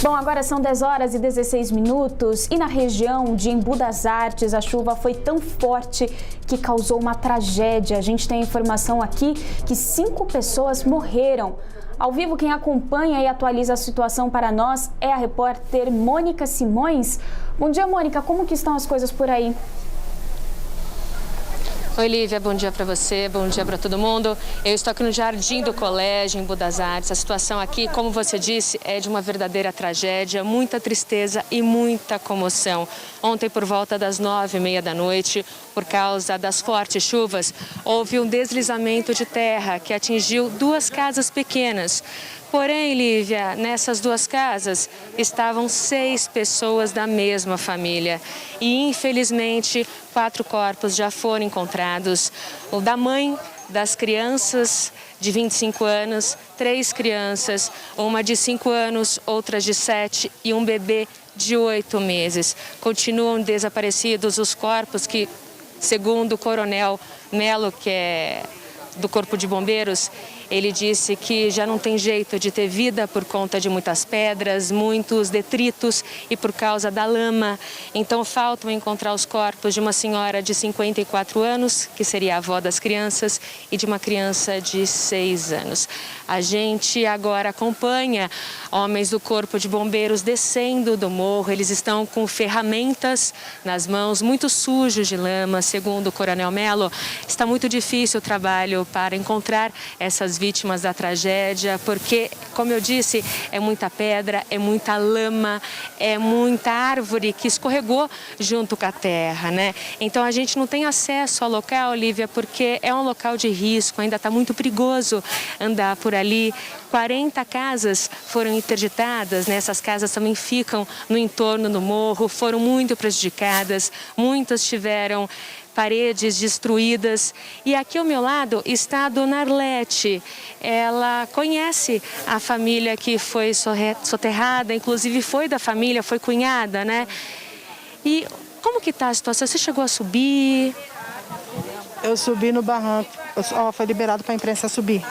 Bom, agora são 10 horas e 16 minutos e na região de Embu das Artes a chuva foi tão forte que causou uma tragédia. A gente tem informação aqui que 5 pessoas morreram. Ao vivo, quem acompanha e atualiza a situação para nós é a repórter Mônica Simões. Bom dia, Mônica. Como que estão as coisas por aí? Oi, Lívia, bom dia para você, bom dia para todo mundo. Eu estou aqui no Jardim do Colégio, em Embu das Artes. A situação aqui, como você disse, é de uma verdadeira tragédia, muita tristeza e muita comoção. Ontem, por volta das 9h30 da noite, por causa das fortes chuvas, houve um deslizamento de terra que atingiu 2 casas pequenas. Porém, Lívia, nessas 2 casas estavam 6 pessoas da mesma família e, infelizmente, 4 corpos já foram encontrados. O da mãe das crianças de 25 anos, 3 crianças, uma de 5 anos, outras de 7 e um bebê de 8 meses. Continuam desaparecidos os corpos que, segundo o coronel Melo, que é do Corpo de Bombeiros, ele disse que já não tem jeito de ter vida por conta de muitas pedras, muitos detritos e por causa da lama. Então faltam encontrar os corpos de uma senhora de 54 anos, que seria a avó das crianças, e de uma criança de 6 anos. A gente agora acompanha homens do Corpo de Bombeiros descendo do morro. Eles estão com ferramentas nas mãos, muito sujos de lama. Segundo o Coronel Melo, está muito difícil o trabalho para encontrar essas vítimas da tragédia, porque, como eu disse, é muita pedra, é muita lama, é muita árvore que escorregou junto com a terra, né? Então a gente não tem acesso ao local, Lívia, porque é um local de risco, ainda está muito perigoso andar por ali. 40 casas foram interditadas, né? Essas casas também ficam no entorno do morro, foram muito prejudicadas, muitas tiveram paredes destruídas. E aqui ao meu lado está a dona Arlete. Ela conhece a família que foi soterrada, inclusive foi da família, foi cunhada, né? E como que está a situação? Você chegou a subir? Eu subi no barranco, foi liberado para a imprensa subir.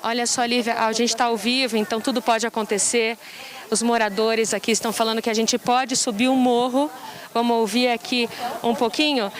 Olha só, Lívia, a gente está ao vivo, então tudo pode acontecer. Os moradores aqui estão falando que a gente pode subir o morro. Vamos ouvir aqui um pouquinho.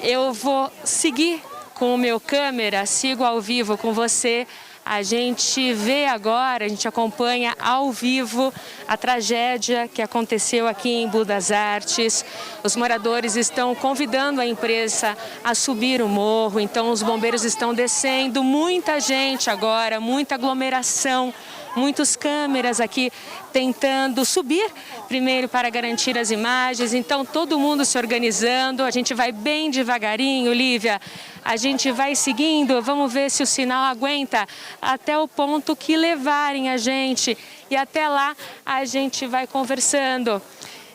Eu vou seguir com o meu câmera, sigo ao vivo com você. A gente vê agora, a gente acompanha ao vivo a tragédia que aconteceu aqui em Embu das Artes. Os moradores estão convidando a imprensa a subir o morro, então os bombeiros estão descendo, muita gente agora, muita aglomeração, muitas câmeras aqui tentando subir primeiro para garantir as imagens. Então todo mundo se organizando, a gente vai bem devagarinho, Lívia. A gente vai seguindo, vamos ver se o sinal aguenta até o ponto que levarem a gente. E até lá a gente vai conversando.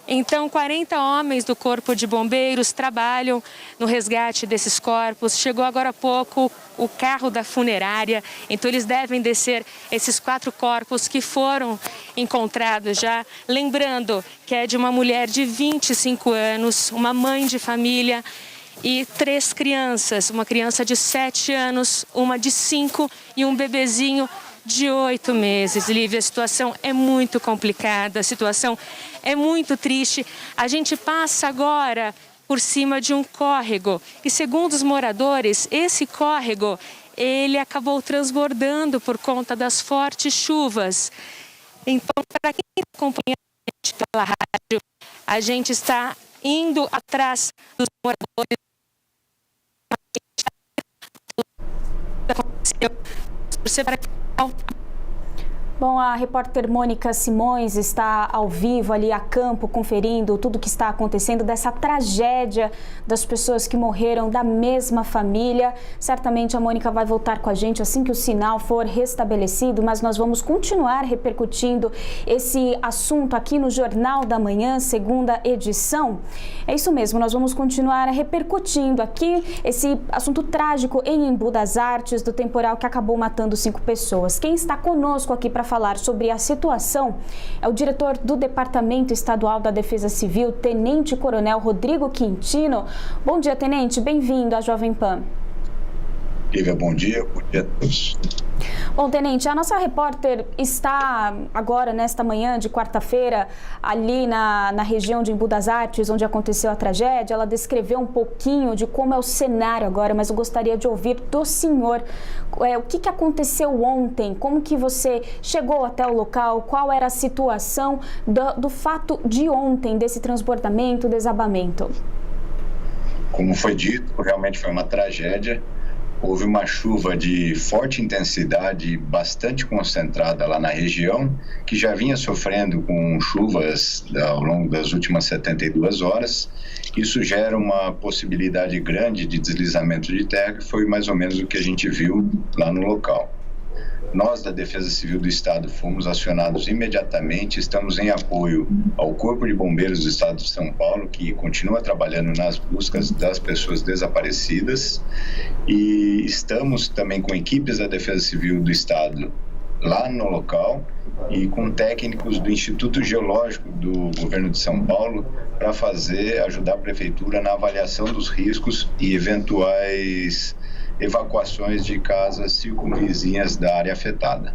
Então, 40 homens do Corpo de Bombeiros trabalham no resgate desses corpos. Chegou agora há pouco o carro da funerária, então eles devem descer esses 4 corpos que foram encontrados já. Lembrando que é de uma mulher de 25 anos, uma mãe de família, e 3 crianças, uma criança de 7 anos, uma de 5 e um bebezinho de 8 meses. Lívia, a situação é muito complicada, a situação é muito triste. A gente passa agora por cima de um córrego e, segundo os moradores, esse córrego ele acabou transbordando por conta das fortes chuvas. Então, para quem acompanha a gente pela rádio, a gente está indo atrás dos moradores. Bom, a repórter Mônica Simões está ao vivo ali a campo, conferindo tudo o que está acontecendo dessa tragédia das pessoas que morreram da mesma família. Certamente a Mônica vai voltar com a gente assim que o sinal for restabelecido, mas nós vamos continuar repercutindo esse assunto aqui no Jornal da Manhã, segunda edição. É isso mesmo, nós vamos continuar repercutindo aqui esse assunto trágico em Embu das Artes, do temporal que acabou matando 5 pessoas. Quem está conosco aqui para falar sobre a situação é o diretor do Departamento Estadual da Defesa Civil, Tenente Coronel Rodrigo Quintino. Bom dia, Tenente, bem-vindo à Jovem Pan. Lívia, bom dia a todos. Bom, Tenente, a nossa repórter está agora, nesta manhã de quarta-feira, ali na região de Embu das Artes, onde aconteceu a tragédia. Ela descreveu um pouquinho de como é o cenário agora, mas eu gostaria de ouvir do senhor o que aconteceu ontem, como que você chegou até o local, qual era a situação do fato de ontem, desse transbordamento, desabamento. Como foi dito, realmente foi uma tragédia. Houve uma chuva de forte intensidade, bastante concentrada lá na região, que já vinha sofrendo com chuvas ao longo das últimas 72 horas. Isso gera uma possibilidade grande de deslizamento de terra, que foi mais ou menos o que a gente viu lá no local. Nós, da Defesa Civil do Estado, fomos acionados imediatamente, estamos em apoio ao Corpo de Bombeiros do Estado de São Paulo, que continua trabalhando nas buscas das pessoas desaparecidas, e estamos também com equipes da Defesa Civil do Estado lá no local e com técnicos do Instituto Geológico do Governo de São Paulo para ajudar a Prefeitura na avaliação dos riscos e eventuais evacuações de casas circunvizinhas da área afetada.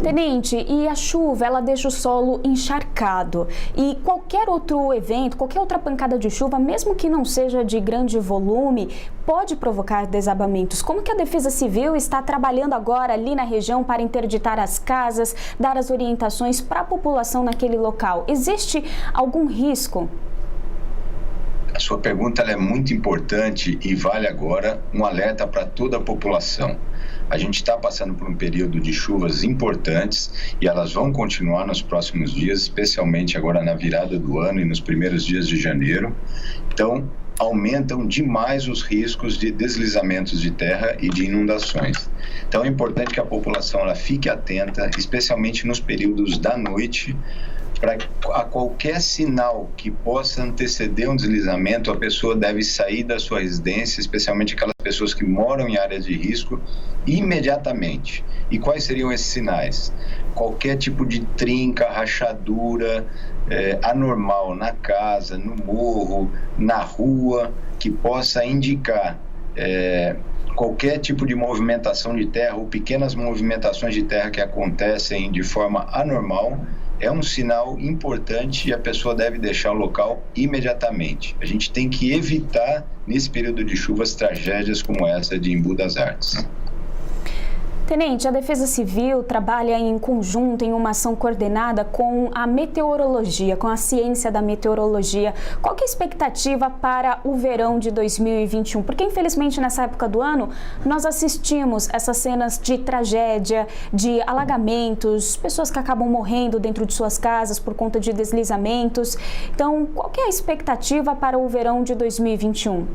Tenente, e a chuva, ela deixa o solo encharcado, e qualquer outro evento, qualquer outra pancada de chuva, mesmo que não seja de grande volume, pode provocar desabamentos. Como que a Defesa Civil está trabalhando agora ali na região para interditar as casas, dar as orientações para a população naquele local? Existe algum risco? A sua pergunta é muito importante e vale agora um alerta para toda a população. A gente está passando por um período de chuvas importantes e elas vão continuar nos próximos dias, especialmente agora na virada do ano e nos primeiros dias de janeiro. Então, aumentam demais os riscos de deslizamentos de terra e de inundações. Então, é importante que a população ela fique atenta, especialmente nos períodos da noite, para a qualquer sinal que possa anteceder um deslizamento, a pessoa deve sair da sua residência, especialmente aquelas pessoas que moram em áreas de risco, imediatamente. E quais seriam esses sinais? Qualquer tipo de trinca, rachadura anormal na casa, no morro, na rua, que possa indicar qualquer tipo de movimentação de terra ou pequenas movimentações de terra que acontecem de forma anormal, é um sinal importante e a pessoa deve deixar o local imediatamente. A gente tem que evitar, nesse período de chuvas, tragédias como essa de Embu das Artes. Tenente, a Defesa Civil trabalha em conjunto, em uma ação coordenada com a meteorologia, com a ciência da meteorologia. Qual que é a expectativa para o verão de 2021? Porque, infelizmente, nessa época do ano, nós assistimos essas cenas de tragédia, de alagamentos, pessoas que acabam morrendo dentro de suas casas por conta de deslizamentos. Então, qual que é a expectativa para o verão de 2021?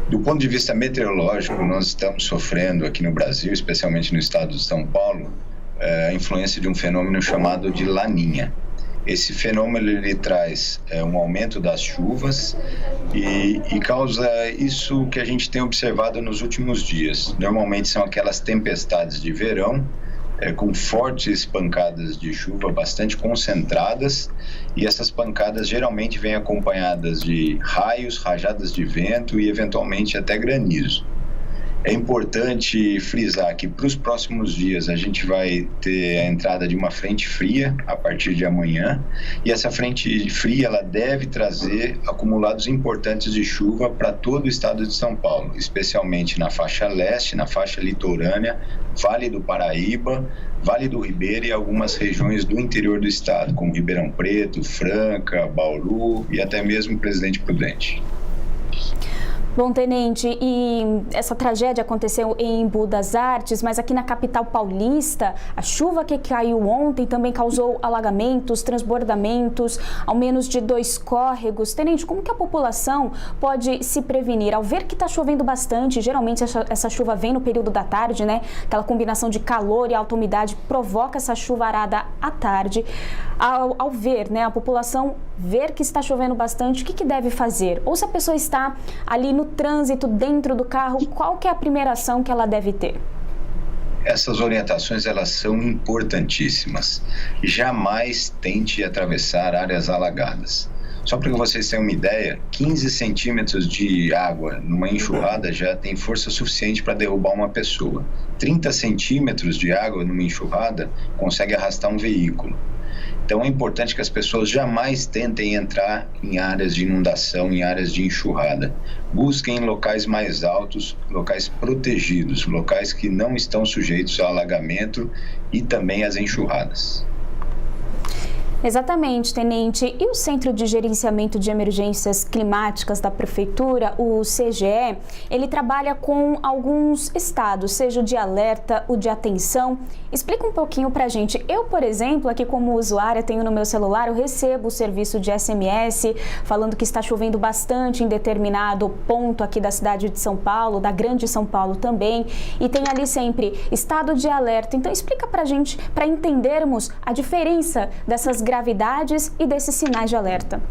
Do ponto de vista meteorológico, nós estamos sofrendo aqui no Brasil, especialmente no estado de São Paulo, a influência de um fenômeno chamado de Laninha. Esse fenômeno ele traz um aumento das chuvas e causa isso que a gente tem observado nos últimos dias. Normalmente são aquelas tempestades de verão, com fortes pancadas de chuva bastante concentradas, e essas pancadas geralmente vêm acompanhadas de raios, rajadas de vento e eventualmente até granizo. É importante frisar que para os próximos dias a gente vai ter a entrada de uma frente fria a partir de amanhã, e essa frente fria ela deve trazer acumulados importantes de chuva para todo o estado de São Paulo, especialmente na faixa leste, na faixa litorânea, Vale do Paraíba, Vale do Ribeira e algumas regiões do interior do estado, como Ribeirão Preto, Franca, Bauru e até mesmo Presidente Prudente. Bom, Tenente, e essa tragédia aconteceu em Embu das Artes, mas aqui na capital paulista, a chuva que caiu ontem também causou alagamentos, transbordamentos, ao menos de 2 córregos. Tenente, como que a população pode se prevenir? Ao ver que está chovendo bastante, geralmente essa chuva vem no período da tarde, né? Aquela combinação de calor e alta umidade provoca essa chuvarada à tarde. Ao ver, né, a população ver que está chovendo bastante, o que deve fazer? Ou se a pessoa está ali no trânsito, dentro do carro, qual que é a primeira ação que ela deve ter? Essas orientações, elas são importantíssimas. Jamais tente atravessar áreas alagadas. Só para que vocês tenham uma ideia, 15 centímetros de água numa enxurrada já tem força suficiente para derrubar uma pessoa. 30 centímetros de água numa enxurrada consegue arrastar um veículo. Então é importante que as pessoas jamais tentem entrar em áreas de inundação, em áreas de enxurrada. Busquem locais mais altos, locais protegidos, locais que não estão sujeitos ao alagamento e também às enxurradas. Exatamente, Tenente. E o Centro de Gerenciamento de Emergências Climáticas da Prefeitura, o CGE, ele trabalha com alguns estados, seja o de alerta, o de atenção. Explica um pouquinho pra gente. Eu, por exemplo, aqui como usuária, tenho no meu celular, eu recebo o serviço de SMS falando que está chovendo bastante em determinado ponto aqui da cidade de São Paulo, da Grande São Paulo também, e tem ali sempre estado de alerta. Então explica pra gente, para entendermos a diferença dessas gravidades e desses sinais de alerta.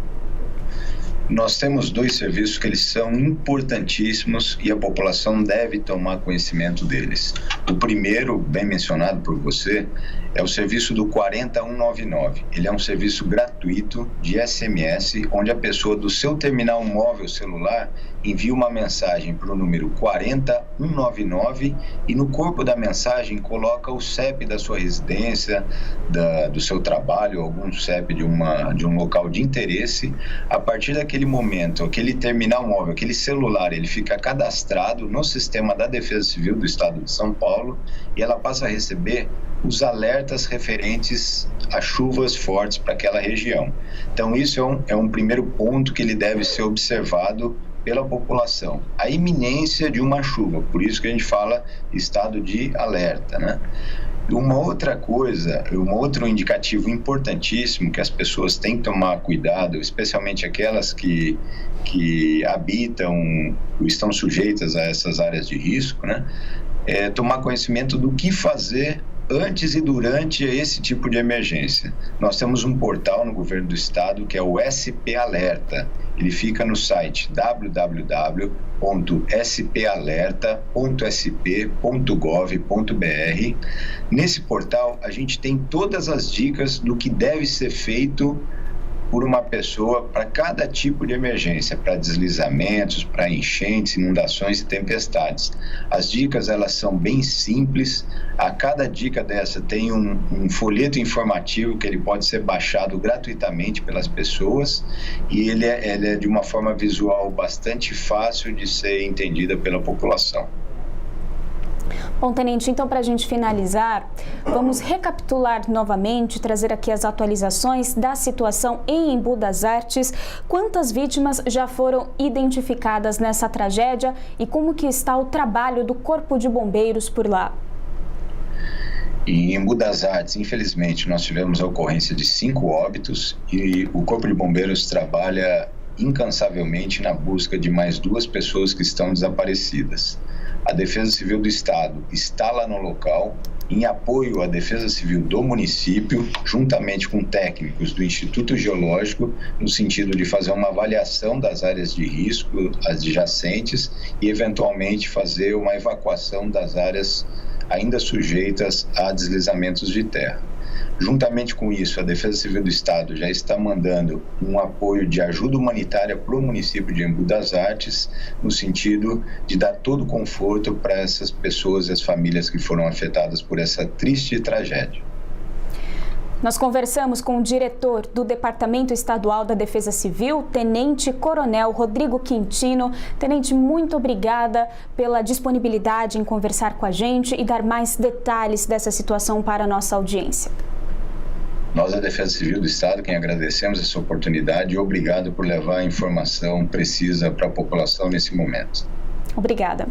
Nós temos dois serviços que eles são importantíssimos e a população deve tomar conhecimento deles. O primeiro, bem mencionado por você, é o serviço do 40199. Ele é um serviço gratuito de SMS, onde a pessoa do seu terminal móvel celular envia uma mensagem para o número 40199 e no corpo da mensagem coloca o CEP da sua residência, do seu trabalho, algum CEP de um local de interesse. A partir daquele momento, aquele terminal móvel, aquele celular, ele fica cadastrado no sistema da Defesa Civil do Estado de São Paulo e ela passa a receber os alertas referentes a chuvas fortes para aquela região. Então isso é um primeiro ponto que ele deve ser observado pela população, a iminência de uma chuva, por isso que a gente fala estado de alerta, né? Uma outra coisa, um outro indicativo importantíssimo que as pessoas têm que tomar cuidado, especialmente aquelas que habitam, estão sujeitas a essas áreas de risco, né? É tomar conhecimento do que fazer antes e durante esse tipo de emergência. Nós temos um portal no governo do estado que é o SP Alerta. Ele fica no site www.spalerta.sp.gov.br. Nesse portal, a gente tem todas as dicas do que deve ser feito por uma pessoa para cada tipo de emergência, para deslizamentos, para enchentes, inundações e tempestades. As dicas, elas são bem simples. A cada dica dessa tem um folheto informativo que ele pode ser baixado gratuitamente pelas pessoas e ele é de uma forma visual bastante fácil de ser entendida pela população. Bom, Tenente, então para a gente finalizar, vamos recapitular novamente, trazer aqui as atualizações da situação em Embu das Artes. Quantas vítimas já foram identificadas nessa tragédia e como que está o trabalho do Corpo de Bombeiros por lá? Em Embu das Artes, infelizmente, nós tivemos a ocorrência de 5 óbitos e o Corpo de Bombeiros trabalha incansavelmente na busca de mais 2 pessoas que estão desaparecidas. A Defesa Civil do Estado está lá no local, em apoio à Defesa Civil do município, juntamente com técnicos do Instituto Geológico, no sentido de fazer uma avaliação das áreas de risco adjacentes e, eventualmente, fazer uma evacuação das áreas ainda sujeitas a deslizamentos de terra. Juntamente com isso, a Defesa Civil do Estado já está mandando um apoio de ajuda humanitária para o município de Embu das Artes, no sentido de dar todo o conforto para essas pessoas e as famílias que foram afetadas por essa triste tragédia. Nós conversamos com o diretor do Departamento Estadual da Defesa Civil, Tenente Coronel Rodrigo Quintino. Tenente, muito obrigada pela disponibilidade em conversar com a gente e dar mais detalhes dessa situação para a nossa audiência. Nós, da Defesa Civil do Estado, quem agradecemos essa oportunidade e obrigado por levar a informação precisa para a população nesse momento. Obrigada.